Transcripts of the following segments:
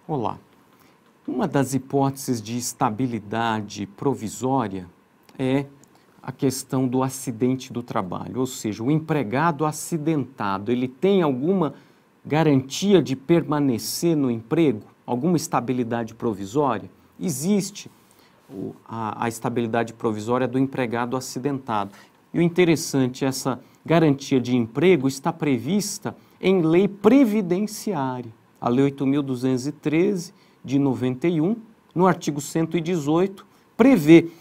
Olá. Uma das hipóteses de estabilidade provisória é a questão do acidente do trabalho, ou seja, o empregado acidentado, ele tem alguma garantia de permanecer no emprego? Alguma estabilidade provisória? Existe a estabilidade provisória do empregado acidentado. E o interessante, essa garantia de emprego está prevista em lei previdenciária. A Lei 8.213, de 91, no artigo 118, prevê,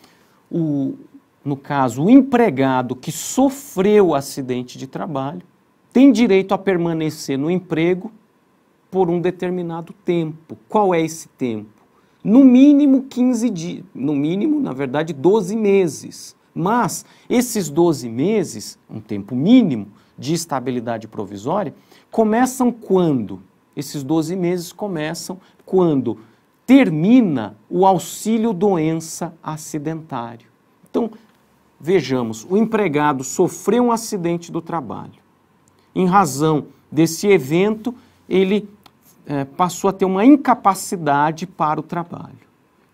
no caso, o empregado que sofreu acidente de trabalho tem direito a permanecer no emprego por um determinado tempo. Qual é esse tempo? No mínimo 15 dias, no mínimo, na verdade, 12 meses. Mas esses 12 meses, um tempo mínimo de estabilidade provisória, começam quando? Esses 12 meses começam quando termina o auxílio-doença acidentário. Então, vejamos, o empregado sofreu um acidente do trabalho. Em razão desse evento, ele passou a ter uma incapacidade para o trabalho.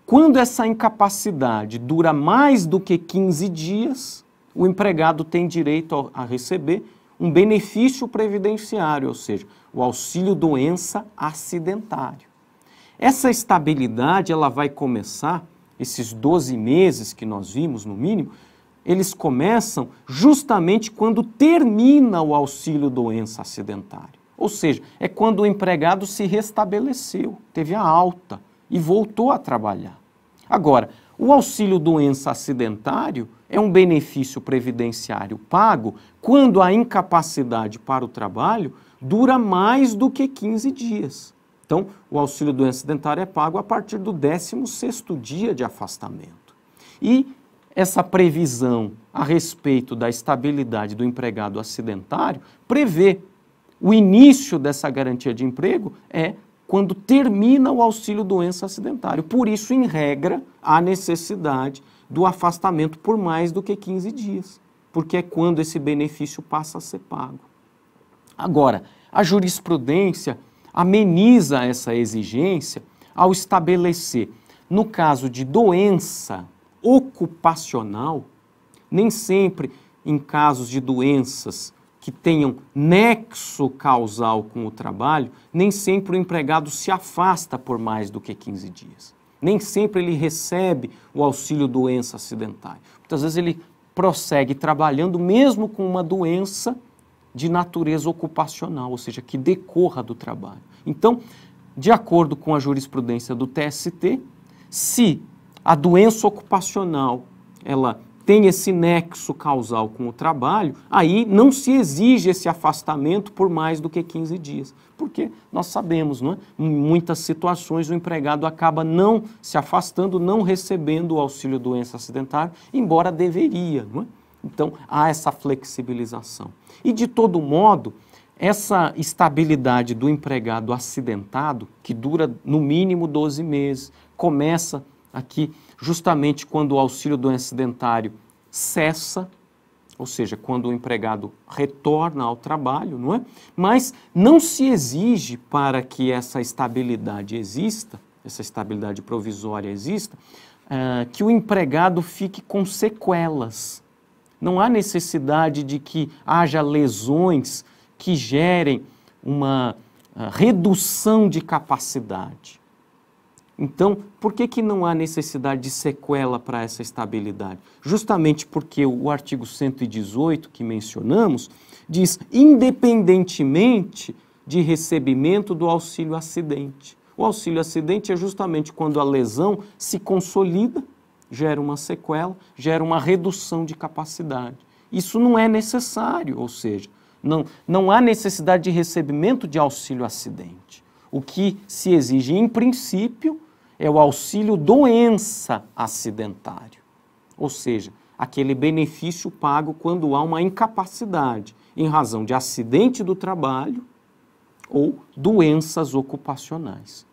Quando essa incapacidade dura mais do que 15 dias, o empregado tem direito a receber um benefício previdenciário, ou seja, o auxílio-doença acidentário. Essa estabilidade, ela vai começar, esses 12 meses que nós vimos, no mínimo, eles começam justamente quando termina o auxílio-doença acidentário. Ou seja, é quando o empregado se restabeleceu, teve a alta e voltou a trabalhar. Agora, o auxílio-doença acidentário é um benefício previdenciário pago quando a incapacidade para o trabalho dura mais do que 15 dias. Então, o auxílio-doença acidentário é pago a partir do 16º dia de afastamento. E essa previsão a respeito da estabilidade do empregado acidentário prevê o início dessa garantia de emprego é quando termina o auxílio-doença acidentário. Por isso, em regra, há necessidade do afastamento por mais do que 15 dias, porque é quando esse benefício passa a ser pago. Agora, a jurisprudência ameniza essa exigência ao estabelecer, no caso de doença ocupacional, nem sempre em casos de doenças que tenham nexo causal com o trabalho, nem sempre o empregado se afasta por mais do que 15 dias. Nem sempre ele recebe o auxílio-doença acidentário. Muitas vezes ele prossegue trabalhando mesmo com uma doença de natureza ocupacional, ou seja, que decorra do trabalho. Então, de acordo com a jurisprudência do TST, se a doença ocupacional ela tem esse nexo causal com o trabalho, aí não se exige esse afastamento por mais do que 15 dias. Porque nós sabemos, não é? Em muitas situações o empregado acaba não se afastando, não recebendo o auxílio-doença acidentário, embora deveria, não é? Então, há essa flexibilização. E, de todo modo, essa estabilidade do empregado acidentado, que dura no mínimo 12 meses, começa aqui justamente quando o auxílio-doença acidentário cessa, ou seja, quando o empregado retorna ao trabalho, não é? Mas não se exige para que essa estabilidade exista, essa estabilidade provisória exista, que o empregado fique com sequelas. Não há necessidade de que haja lesões que gerem uma redução de capacidade. Então, por que não há necessidade de sequela para essa estabilidade? Justamente porque o artigo 118 que mencionamos diz independentemente de recebimento do auxílio acidente. O auxílio acidente é justamente quando a lesão se consolida, gera uma sequela, gera uma redução de capacidade. Isso não é necessário, ou seja, não há necessidade de recebimento de auxílio acidente. O que se exige, em princípio, é o auxílio-doença acidentário, ou seja, aquele benefício pago quando há uma incapacidade em razão de acidente do trabalho ou doenças ocupacionais.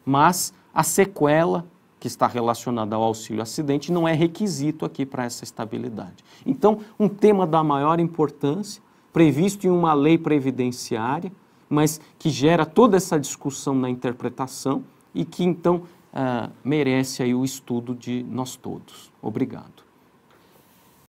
Mas a sequela que está relacionada ao auxílio-acidente não é requisito aqui para essa estabilidade. Então, um tema da maior importância, previsto em uma lei previdenciária, mas que gera toda essa discussão na interpretação, e que então merece aí o estudo de nós todos. Obrigado.